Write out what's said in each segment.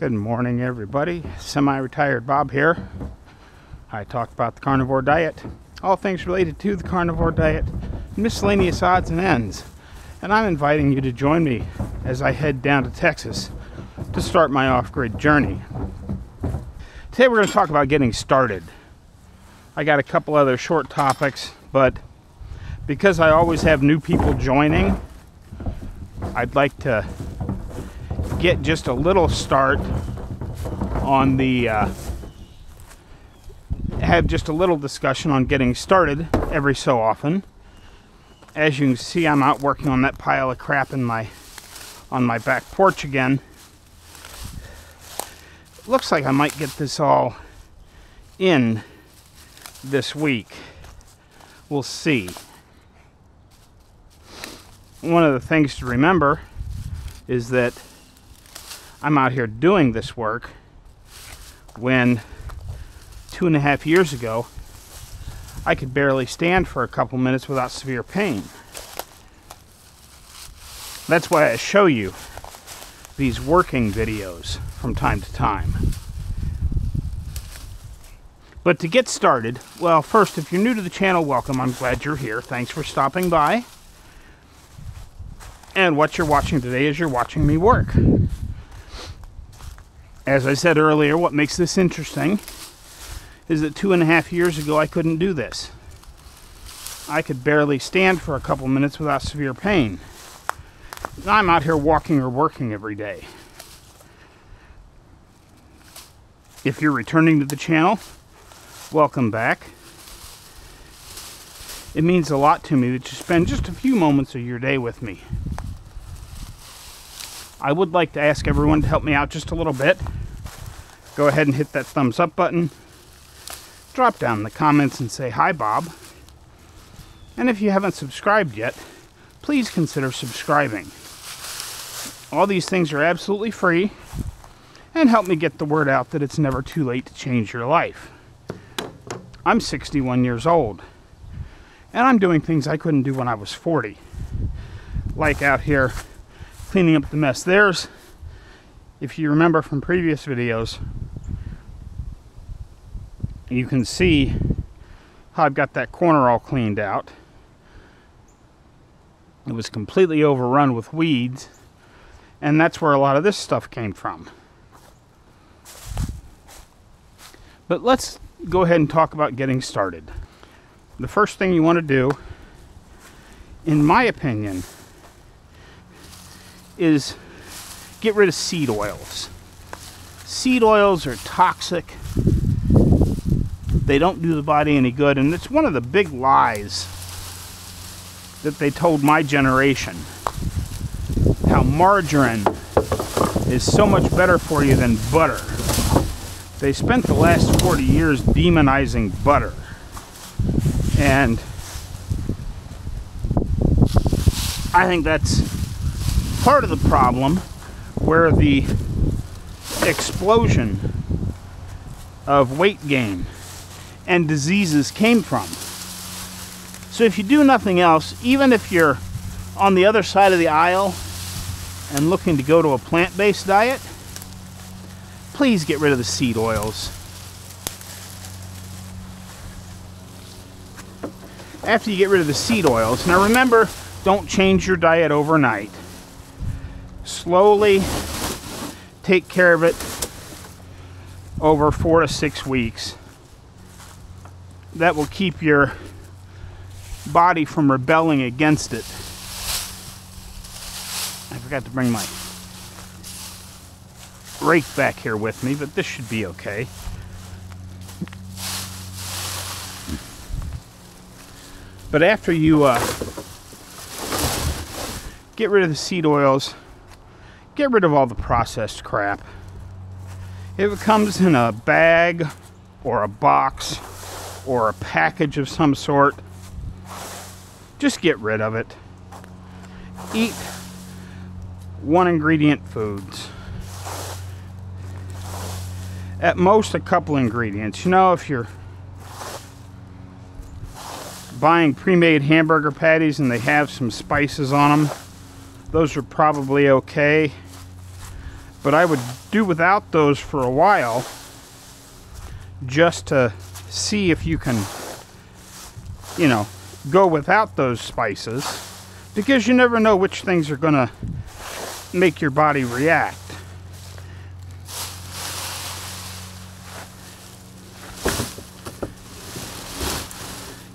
Good morning, everybody. Semi-retired Bob here. I talk about the carnivore diet, all things related to the carnivore diet, miscellaneous odds and ends. And I'm inviting you to join me as I head down to Texas to start my off-grid journey. Today we're going to talk about getting started. I got a couple other short topics, but because I always have new people joining, I'd like to get just a little start on the have just a little discussion on getting started every so often. As you can see, I'm out working on that pile of crap on my back porch again. Looks like I might get this all in this week. We'll see. One of the things to remember is that I'm out here doing this work when 2.5 years ago I could barely stand for a couple minutes without severe pain. That's why I show you these working videos from time to time. But to get started, well, first, if you're new to the channel, welcome. I'm glad you're here. Thanks for stopping by. And what you're watching today is you're watching me work. As I said earlier, what makes this interesting is that 2.5 years ago I couldn't do this. I could barely stand for a couple minutes without severe pain. Now I'm out here walking or working every day. If you're returning to the channel, welcome back. It means a lot to me that you spend just a few moments of your day with me. I would like to ask everyone to help me out just a little bit. Go ahead and hit that thumbs up button. Drop down in the comments and say, "Hi, Bob." And if you haven't subscribed yet, please consider subscribing. All these things are absolutely free and help me get the word out that it's never too late to change your life. I'm 61 years old, and I'm doing things I couldn't do when I was 40. Like out here cleaning up the mess. If you remember from previous videos, you can see how I've got that corner all cleaned out. It was completely overrun with weeds, and that's where a lot of this stuff came from. But let's go ahead and talk about getting started. The first thing you want to do, in my opinion, is get rid of seed oils. Seed oils are toxic. They don't do the body any good, and it's one of the big lies that they told my generation. How margarine is so much better for you than butter. They spent the last 40 years demonizing butter. And I think that's part of the problem where the explosion of weight gain and diseases came from. So if you do nothing else, even if you're on the other side of the aisle and looking to go to a plant-based diet, please get rid of the seed oils. After you get rid of the seed oils, now remember, don't change your diet overnight. Slowly take care of it over 4 to 6 weeks. That will keep your body from rebelling against it. I forgot to bring my rake back here with me, but this should be okay. But after you get rid of the seed oils, get rid of all the processed crap. If it comes in a bag or a box or a package of some sort, just get rid of it. Eat one ingredient foods. At most, a couple ingredients. You know, if you're buying pre-made hamburger patties and they have some spices on them, those are probably okay. But I would do without those for a while just to see if you can, you know, go without those spices, because you never know which things are going to make your body react.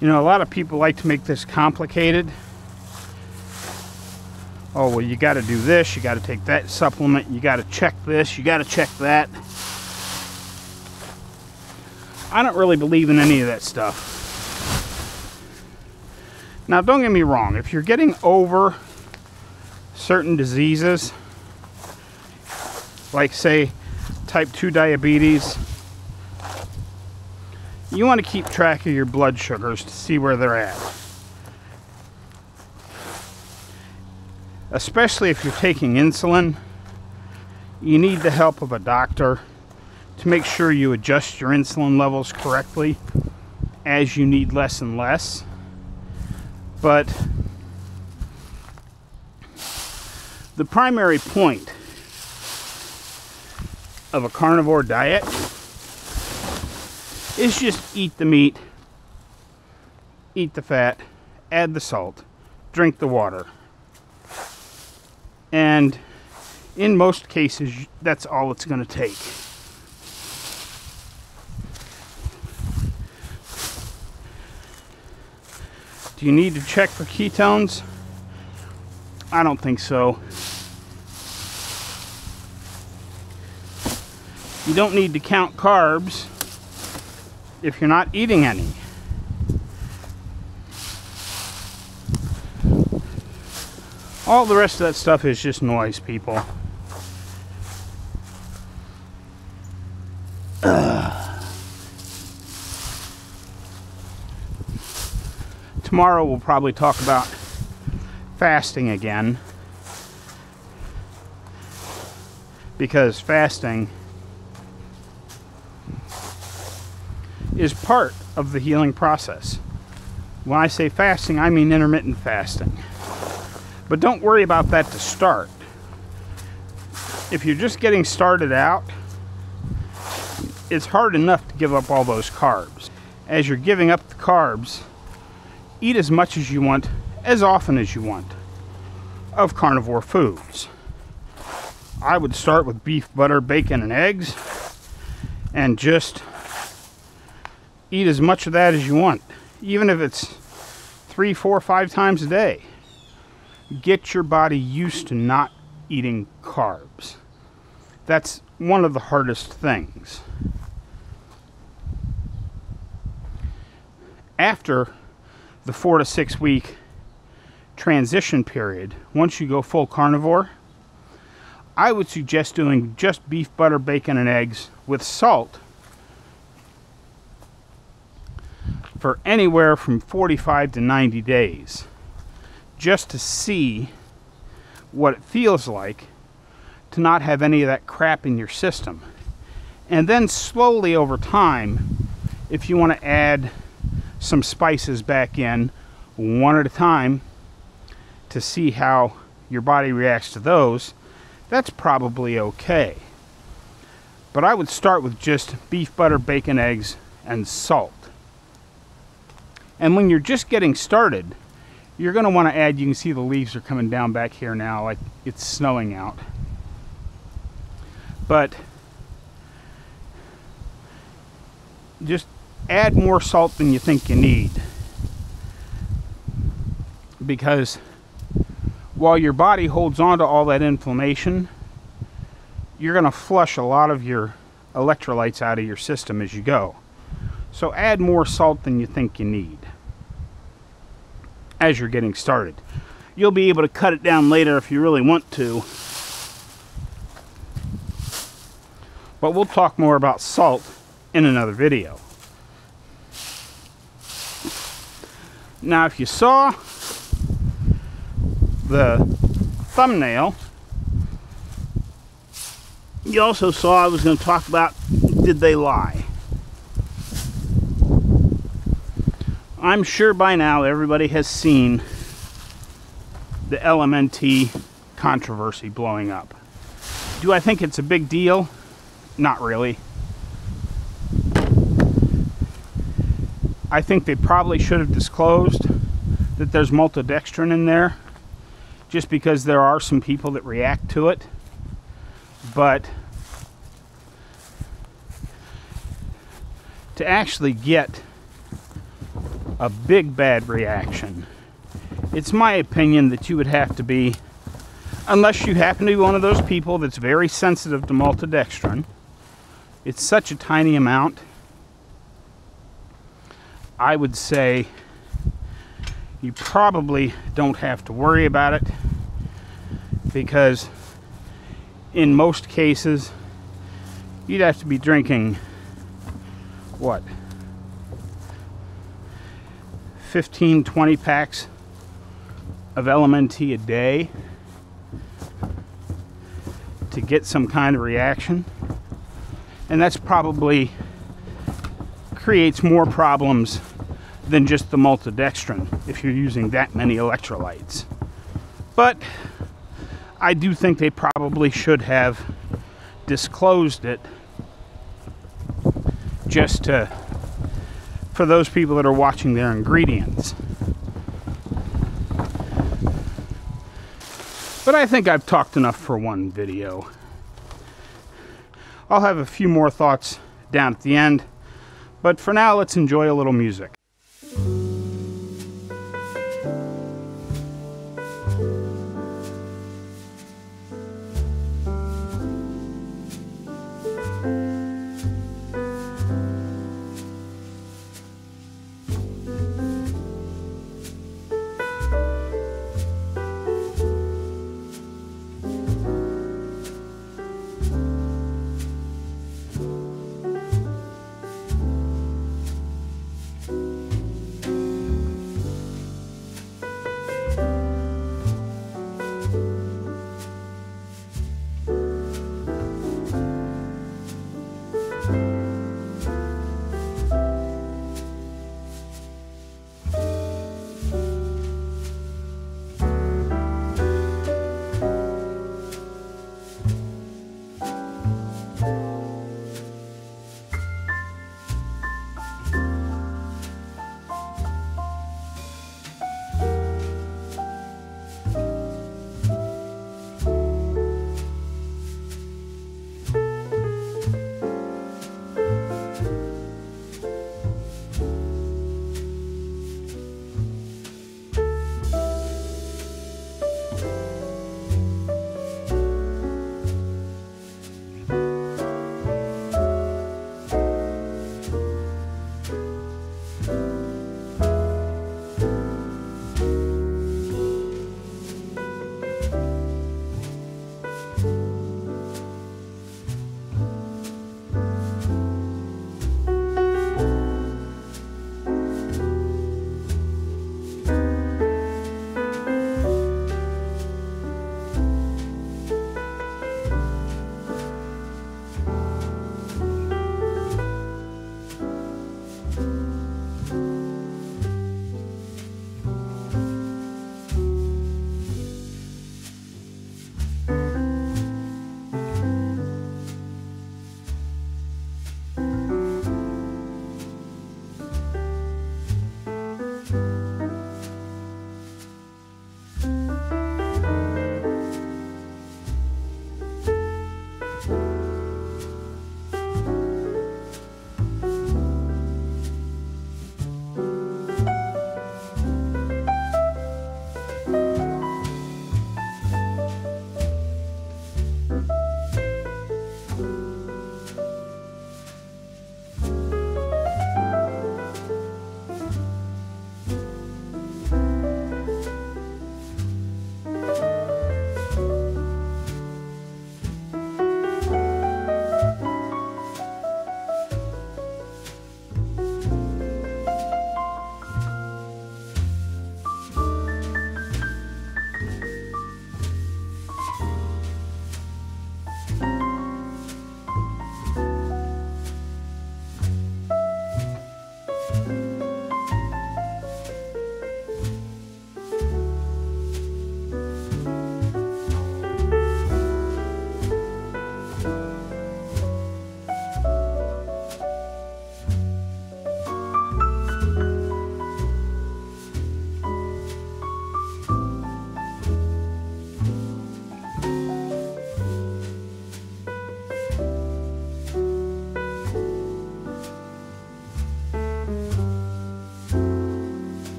You know, a lot of people like to make this complicated. Oh, well, you got to do this, you got to take that supplement, you got to check this, you got to check that. I don't really believe in any of that stuff. Now, don't get me wrong, if you're getting over certain diseases, like say type 2 diabetes, you want to keep track of your blood sugars to see where they're at. Especially if you're taking insulin, you need the help of a doctor to make sure you adjust your insulin levels correctly as you need less and less. But the primary point of a carnivore diet is just eat the meat, eat the fat, add the salt, drink the water. And in most cases, that's all it's going to take. Do you need to check for ketones? I don't think so. You don't need to count carbs if you're not eating any. All the rest of that stuff is just noise, people. Tomorrow we'll probably talk about fasting again, because fasting is part of the healing process. When I say fasting, I mean intermittent fasting. But don't worry about that to start. If you're just getting started out, it's hard enough to give up all those carbs. As you're giving up the carbs, eat as much as you want, as often as you want, of carnivore foods. I would start with beef, butter, bacon, and eggs, and just eat as much of that as you want, even if it's 3, 4, 5 times a day. Get your body used to not eating carbs. That's one of the hardest things. After the 4 to 6 week transition period, once you go full carnivore, I would suggest doing just beef, butter, bacon, and eggs with salt for anywhere from 45 to 90 days. Just to see what it feels like to not have any of that crap in your system. And then slowly over time, if you want to add some spices back in one at a time to see how your body reacts to those, that's probably okay. But I would start with just beef, butter, bacon, eggs, and salt. And when you're just getting started, you're going to want to add, you can see the leaves are coming down back here now, like it's snowing out. But just add more salt than you think you need. Because while your body holds on to all that inflammation, you're going to flush a lot of your electrolytes out of your system as you go. So add more salt than you think you need as you're getting started. You'll be able to cut it down later if you really want to. But we'll talk more about salt in another video. Now, if you saw the thumbnail, you also saw I was going to talk about, did they lie? I'm sure by now everybody has seen the LMNT controversy blowing up. Do I think it's a big deal? Not really. I think they probably should have disclosed that there's maltodextrin in there, just because there are some people that react to it. But to actually get a big bad reaction, it's my opinion that you would have to be, unless you happen to be one of those people that's very sensitive to maltodextrin, it's such a tiny amount, I would say you probably don't have to worry about it, because in most cases you'd have to be drinking what, 15-20 packs of LMNT a day to get some kind of reaction, and that's probably creates more problems than just the maltodextrin if you're using that many electrolytes. But I do think they probably should have disclosed it, just for those people that are watching their ingredients. But I think I've talked enough for one video. I'll have a few more thoughts down at the end, but for now, let's enjoy a little music.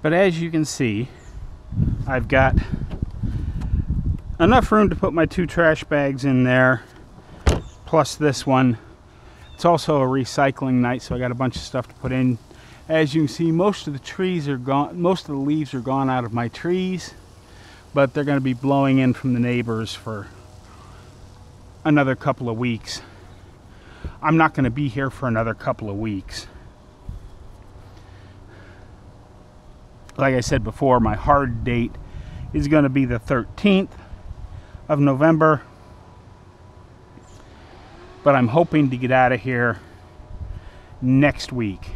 But as you can see, I've got enough room to put my 2 trash bags in there, plus this one. It's also a recycling night, so I got a bunch of stuff to put in. As you can see, most of the trees are gone, most of the leaves are gone out of my trees, but they're going to be blowing in from the neighbors for another couple of weeks. I'm not going to be here for another couple of weeks. Like I said before, my hard date is going to be the 13th of November. But I'm hoping to get out of here next week,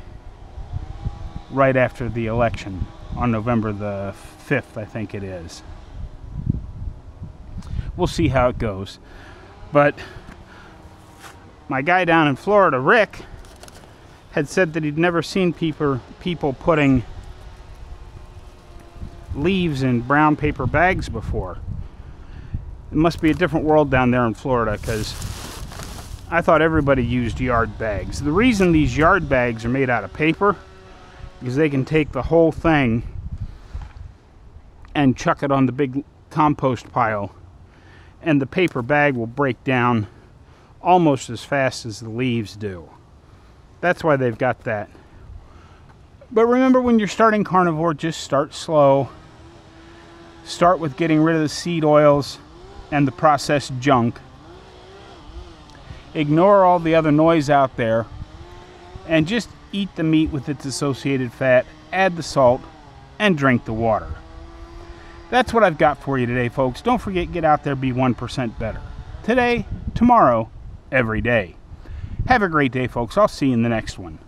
right after the election, on November the 5th, I think it is. We'll see how it goes. But my guy down in Florida, Rick, had said that he'd never seen people putting leaves in brown paper bags before. It must be a different world down there in Florida, because I thought everybody used yard bags. The reason these yard bags are made out of paper is they can take the whole thing and chuck it on the big compost pile, and the paper bag will break down almost as fast as the leaves do. That's why they've got that. But remember, when you're starting carnivore, just start slow. Start with getting rid of the seed oils and the processed junk. Ignore all the other noise out there and just eat the meat with its associated fat, add the salt, and drink the water. That's what I've got for you today, folks. Don't forget, get out there, be 1% better. Today, tomorrow, every day. Have a great day, folks. I'll see you in the next one.